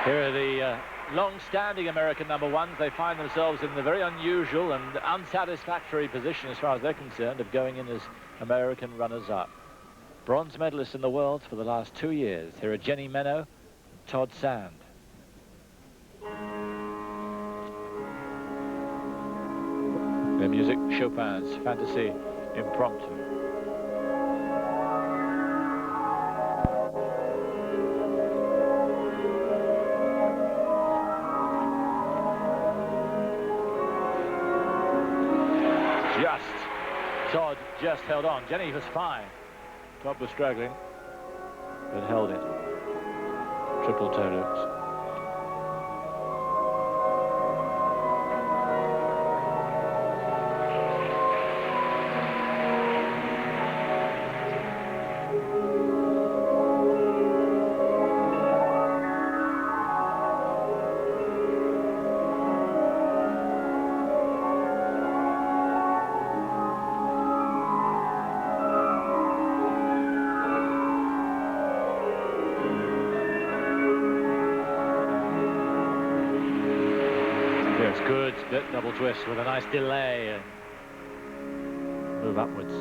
Here are the long-standing American number ones. They find themselves in the very unusual and unsatisfactory position, as far as they're concerned, of going in as American runners-up. Bronze medalists in the world for the last 2 years. Here are Jenni, Meno, and Todd. Their music, Chopin's Fantasy Impromptu. Todd just held on. Jenni was fine. Todd was struggling, but held it. Triple toe loops. Good split double twist with a nice delay and move upwards.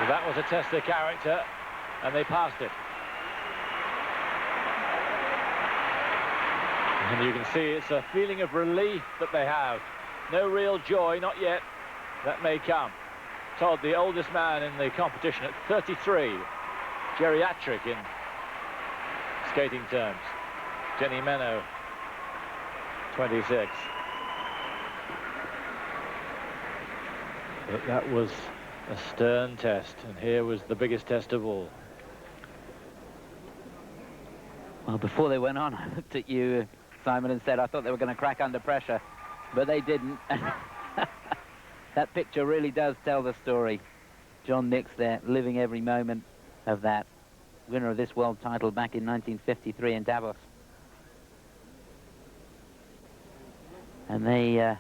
That was a test of character, and they passed it. And you can see it's a feeling of relief that they have. No real joy, not yet. That may come. Todd, the oldest man in the competition at 33. Geriatric in skating terms. Jenni, Meno, 26. But that was a stern test, and here was the biggest test of all. Well, before they went on, I looked at you, Simon, and said I thought they were going to crack under pressure, but they didn't. That picture really does tell the story. John Nix there, living every moment of that. Winner of this world title back in 1953 in Davos. And they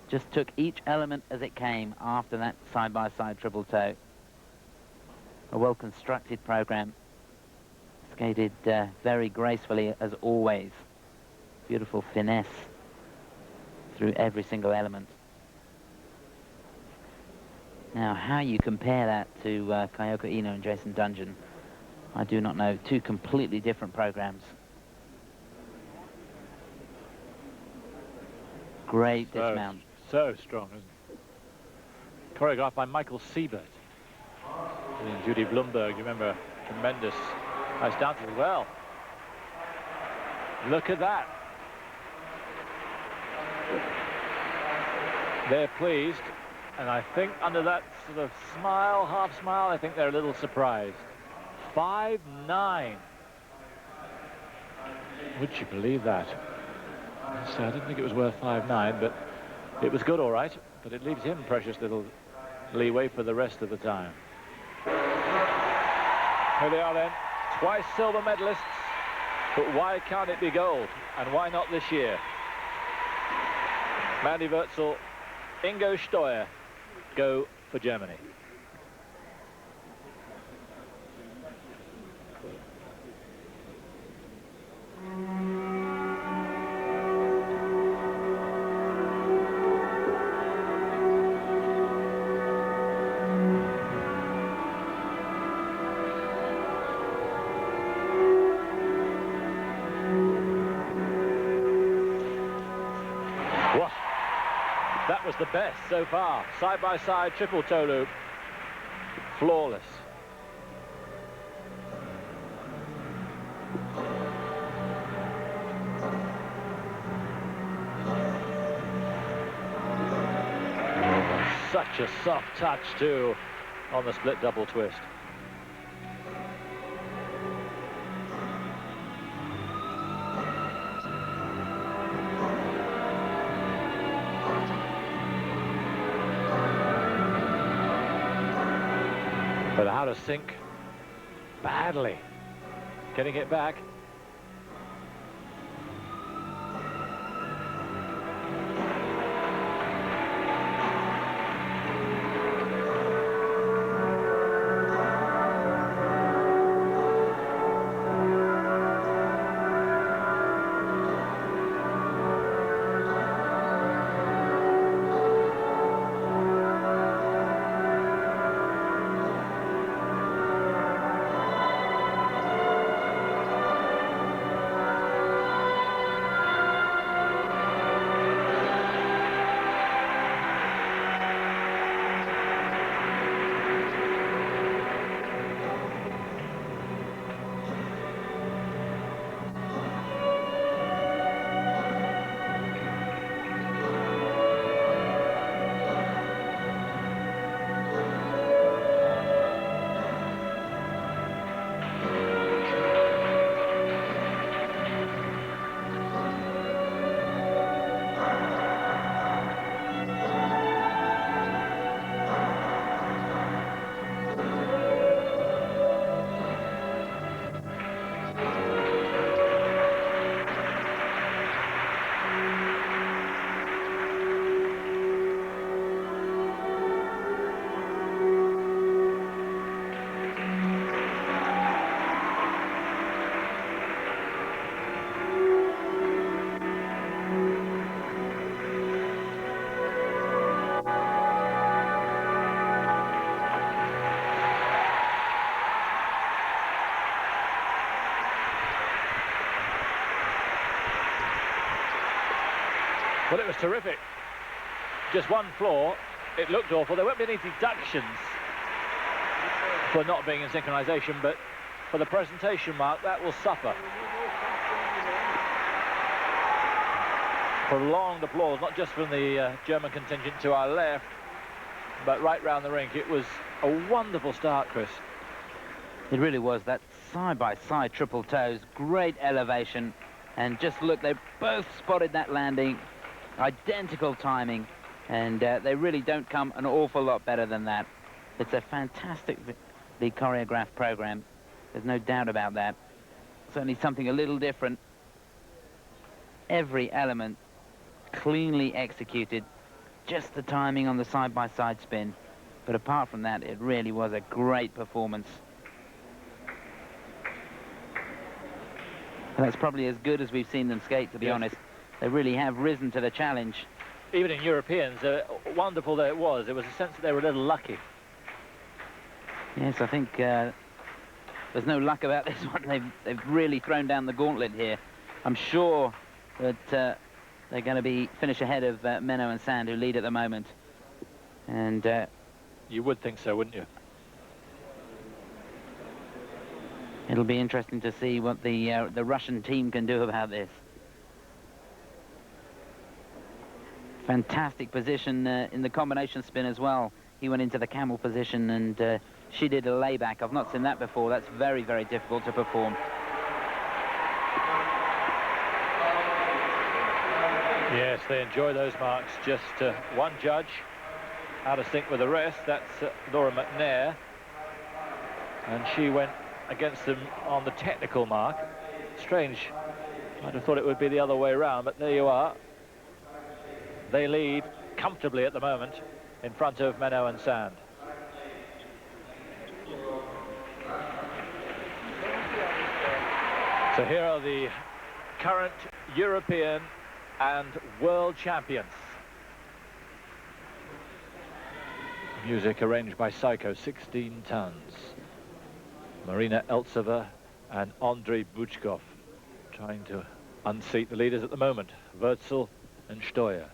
just took each element as it came after that side-by-side triple toe. A well-constructed program. Skated very gracefully, as always. Beautiful finesse through every single element. Now, how you compare that to Kyoko Ino and Jason Dungeon, I do not know. Two completely different programs. Great dismount. So strong, isn't it? Choreographed by Michael Siebert. And Judy Blumberg, you remember, tremendous. Nice dance as well. Look at that. They're pleased, and I think under that sort of smile, half smile, I think they're a little surprised. 5'9". Would you believe that? So I didn't think it was worth 5'9", but it was good, all right. But it leaves him precious little leeway for the rest of the time. Here they are then, twice silver medalists, but why can't it be gold? And why not this year? Mandy Wötzel, Ingo Steuer go for Germany. That was the best so far. Side-by-side triple toe loop. Flawless. Such a soft touch too on the split double twist. But how to sink badly. Getting it back. Well, it was terrific. Just one flaw. It looked awful. There won't be any deductions for not being in synchronization, but for the presentation mark, that will suffer. Prolonged applause, not just from the German contingent to our left, but right round the rink. It was a wonderful start, Chris. It really was. That side-by-side triple toes, great elevation, and just look, they both spotted that landing. Identical timing, and they really don't come an awful lot better than that. It's a fantastically choreographed program. There's no doubt about that. Certainly something a little different. Every element cleanly executed. Just the timing on the side-by-side spin. But apart from that, it really was a great performance. And that's probably as good as we've seen them skate, to be honest. They really have risen to the challenge. Even in Europeans, wonderful though it was a sense that they were a little lucky. Yes, I think there's no luck about this one. They've really thrown down the gauntlet here. I'm sure that they're going to finish ahead of Meno and Sand, who lead at the moment. And you would think so, wouldn't you? It'll be interesting to see what the Russian team can do about this. Fantastic position in the combination spin as well. He went into the camel position and she did a layback. I've not seen that before. That's very, very difficult to perform. Yes, they enjoy those marks. Just one judge out of sync with the rest. That's Laura McNair, and she went against them on the technical mark. Strange. I'd have thought it would be the other way around, but there you are. They lead comfortably at the moment in front of Meno and Sand. So here are the current European and world champions. Music arranged by Psycho, 16 tons. Marina, Eltsova and Andrei Bushkov trying to unseat the leaders at the moment, Wötzel and Steuer.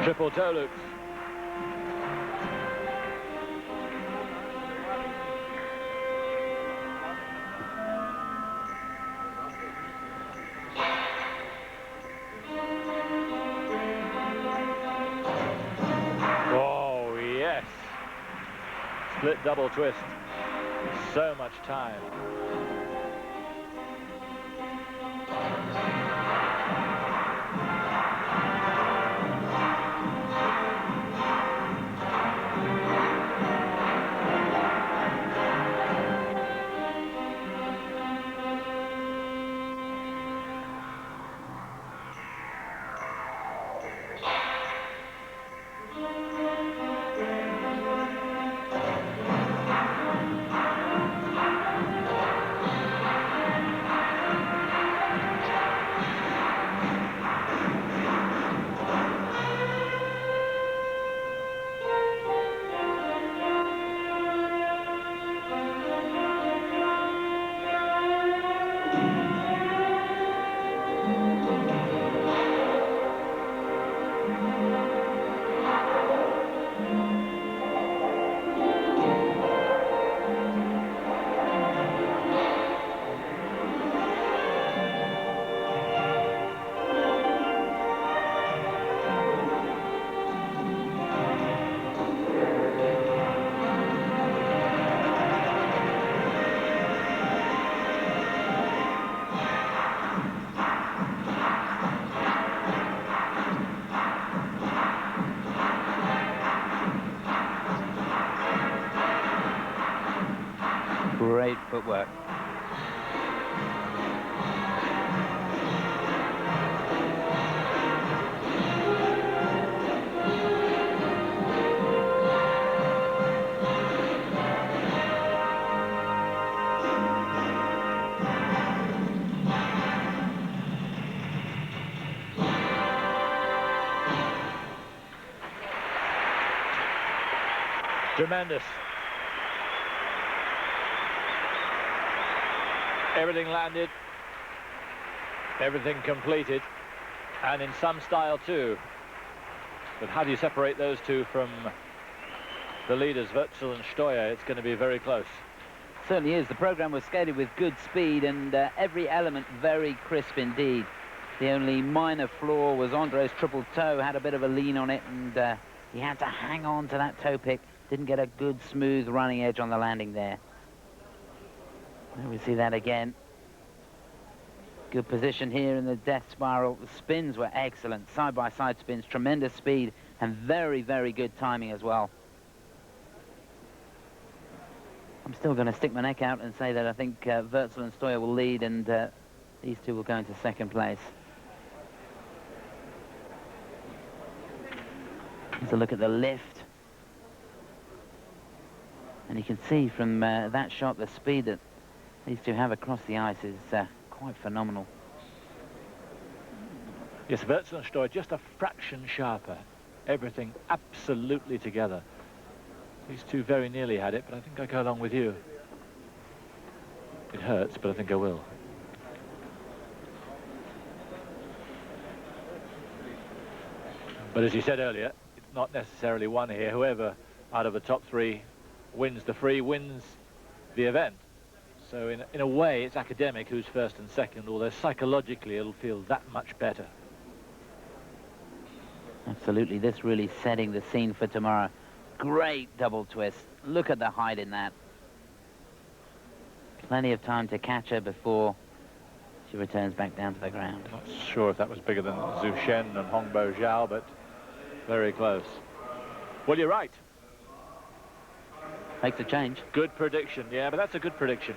Triple toe loops. Oh, yes. Split double twist. So much time. Great footwork. Tremendous. Everything landed, everything completed, and in some style too. But how do you separate those two from the leaders, Wötzel and Steuer? It's going to be very close. Certainly is. The program was skated with good speed and every element very crisp indeed. The only minor flaw was Andrei's triple toe, had a bit of a lean on it, and he had to hang on to that toe pick. Didn't get a good smooth running edge on the landing there. There we see that again. Good position here in the death spiral. The spins were excellent. Side-by-side spins, tremendous speed, and very, very good timing as well. I'm still going to stick my neck out and say that I think Wötzel and Steuer will lead, and these two will go into second place. Here's a look at the lift. And you can see from that shot the speed that these two have across the ice is quite phenomenal. Yes, Wötzel and Steuer just a fraction sharper. Everything absolutely together. These two very nearly had it, but I think I go along with you. It hurts, but I think I will. But as you said earlier, it's not necessarily one here. Whoever out of the top three wins the free wins the event. So in a way, it's academic who's first and second, although psychologically it'll feel that much better. Absolutely, this really setting the scene for tomorrow. Great double twist. Look at the height in that. Plenty of time to catch her before she returns back down to the ground. Not sure if that was bigger than Zhu Shen and Hongbo Zhao, but very close. Well, you're right. Makes a change. Good prediction, yeah, but that's a good prediction.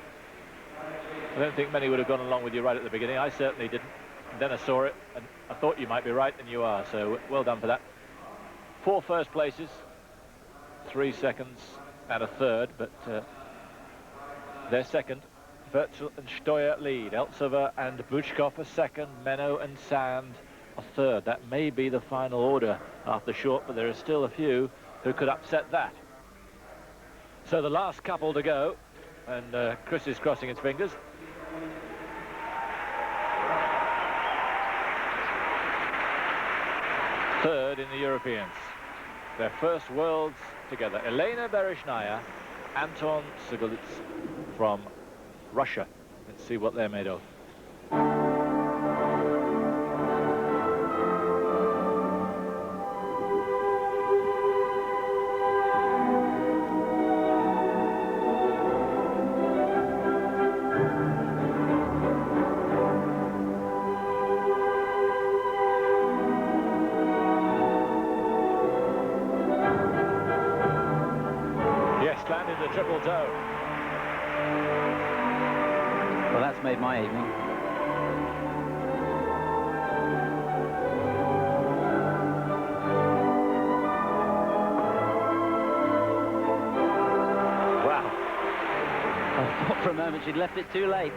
I don't think many would have gone along with you right at the beginning. I certainly didn't. And then I saw it, and I thought you might be right, and you are. So well done for that. 4 first places, 3 seconds, and a third, but they're second. Wötzel and Steuer lead. Eltsova and Bushkov are second. Meno and Sand a third. That may be the final order after short, but there are still a few who could upset that. So the last couple to go, and Chris is crossing his fingers. Third in the Europeans. Their first worlds together. Elena Berezhnaya, Anton Sikharulidze from Russia. Let's see what they're made of. Landed the triple toe. Well, that's made my evening. Wow. I thought for a moment she'd left it too late.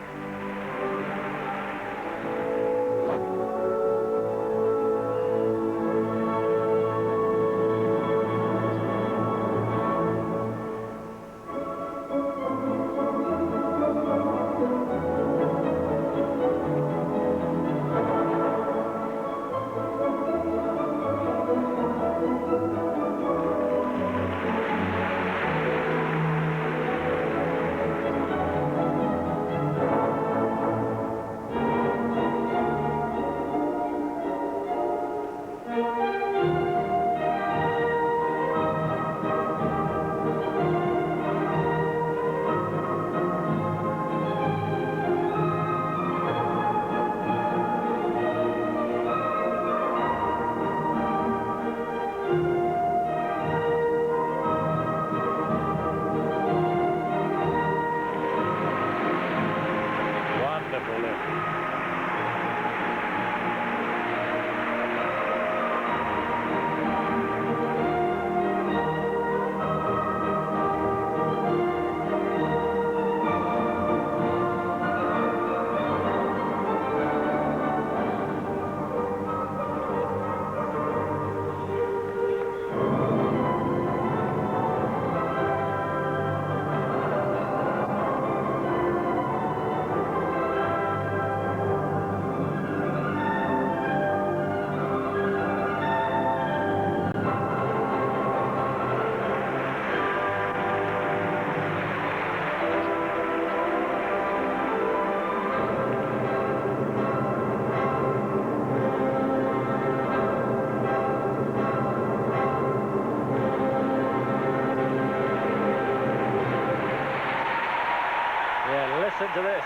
Listen to this.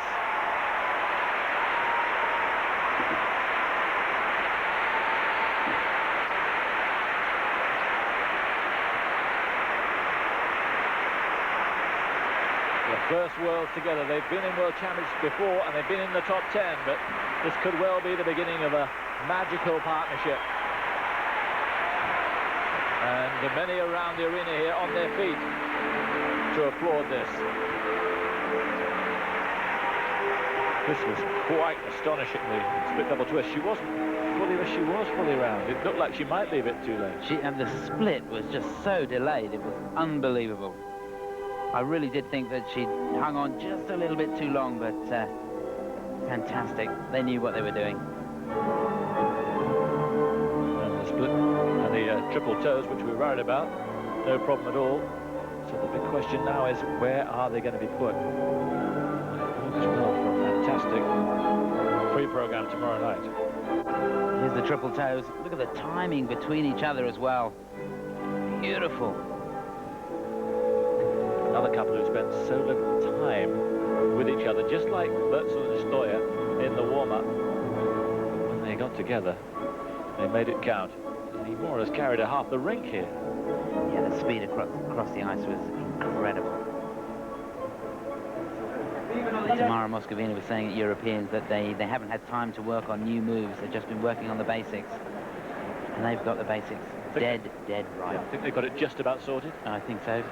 The first worlds together. They've been in World Championships before and they've been in the top 10, but this could well be the beginning of a magical partnership. And many around the arena here on their feet to applaud this. This was quite astonishing, the split double twist. She wasn't fully round. It looked like she might leave it too late. And the split was just so delayed. It was unbelievable. I really did think that she'd hung on just a little bit too long, but fantastic. They knew what they were doing. And the split, and triple toes, which we were worried about. No problem at all. So the big question now is, where are they going to be put? Well, for a fantastic free program tomorrow night. Here's the triple toes. Look at the timing between each other as well. Beautiful. Another couple who spent so little time with each other, just like Wötzel and Steuer in the warm-up. When they got together, they made it count. And he more or less carried a half the rink here. Yeah, the speed across the ice was incredible. Tamara Moscovina was saying at Europeans that they haven't had time to work on new moves. They've just been working on the basics. And they've got the basics dead right. Yeah, I think they've got it just about sorted. I think so.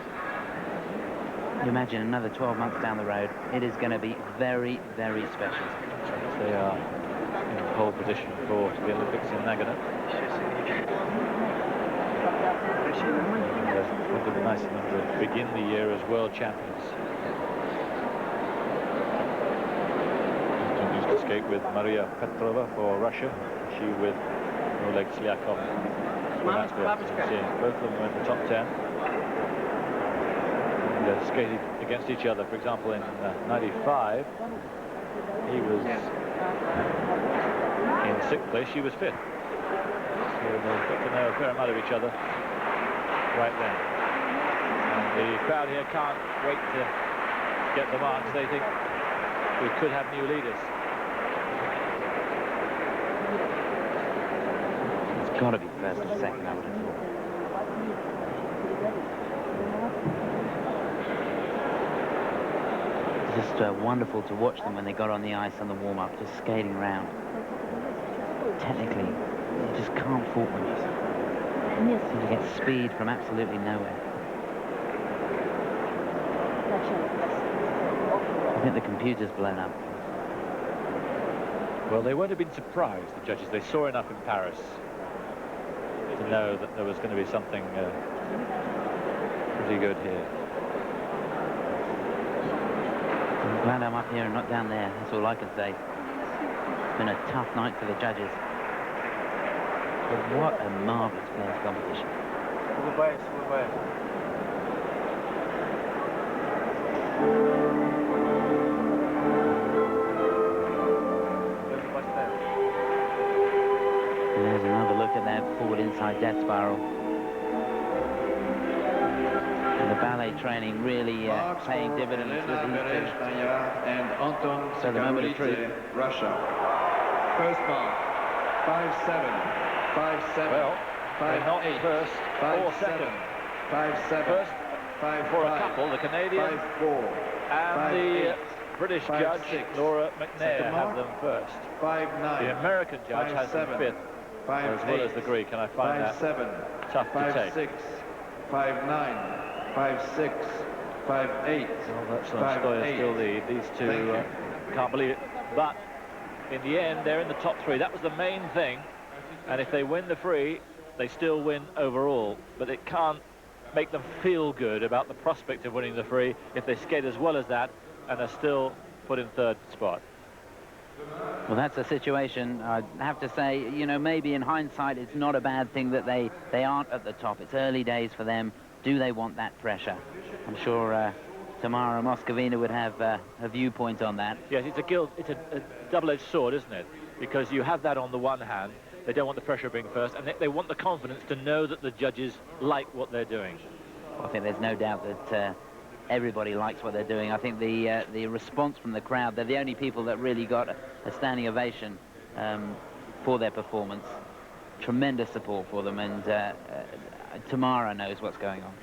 You imagine another 12 months down the road, it is going to be very, very special. They are in pole position for the Olympics in Nagano. It would be nice of them to begin the year as world champions. Continues to skate with Maria Petrova for Russia. She with Oleg Sliakov. Seeing both of them in the top 10. And, skated against each other, for example, in '95. He was in 6th place, she was 5th. So they've got to know a fair amount of each other right then. And the crowd here can't wait to get the marks. They think we could have new leaders. It's got to be first or second, I would have thought. It's just wonderful to watch them when they got on the ice on the warm-up, just skating around. Technically, you just can't fault them. You get speed from absolutely nowhere. I think the computer's blown up. Well, they won't have been surprised, the judges. They saw enough in Paris to know that there was going to be something pretty good here. I'm glad I'm up here and not down there. That's all I can say. It's been a tough night for the judges. But what a marvellous players' competition. And there's another look at that forward inside death spiral. And the ballet training really paying dividends with these two. And Anton, So the moment of truth. Russia. First mark, 5-7, 5-7. Well, they're not first or second. 5-7, First 5-5 for a couple, the Canadian 5-4, and the British 5-6. judge, Laura McNair, have them first. 5-9. The American judge has them 5-7, 5th, as well as the Greek, and I find that 5-7, tough to take. 5-6, 5-9, 5-6, 5-8. Well, that's Steuer still lead. These two can't believe it. But in the end, they're in the top 3. That was the main thing. And if they win the free, they still win overall. But it can't make them feel good about the prospect of winning the free if they skate as well as that and are still put in 3rd spot. Well, that's a situation, I'd have to say, you know, maybe in hindsight it's not a bad thing that they aren't at the top. It's early days for them. Do they want that pressure? I'm sure Tamara Moscovina would have a viewpoint on that. Yes, it's a double-edged sword, isn't it? Because you have that on the one hand, they don't want the pressure of being first, and they want the confidence to know that the judges like what they're doing. I think there's no doubt that everybody likes what they're doing. I think the response from the crowd, they're the only people that really got a standing ovation for their performance. Tremendous support for them, and Tamara knows what's going on.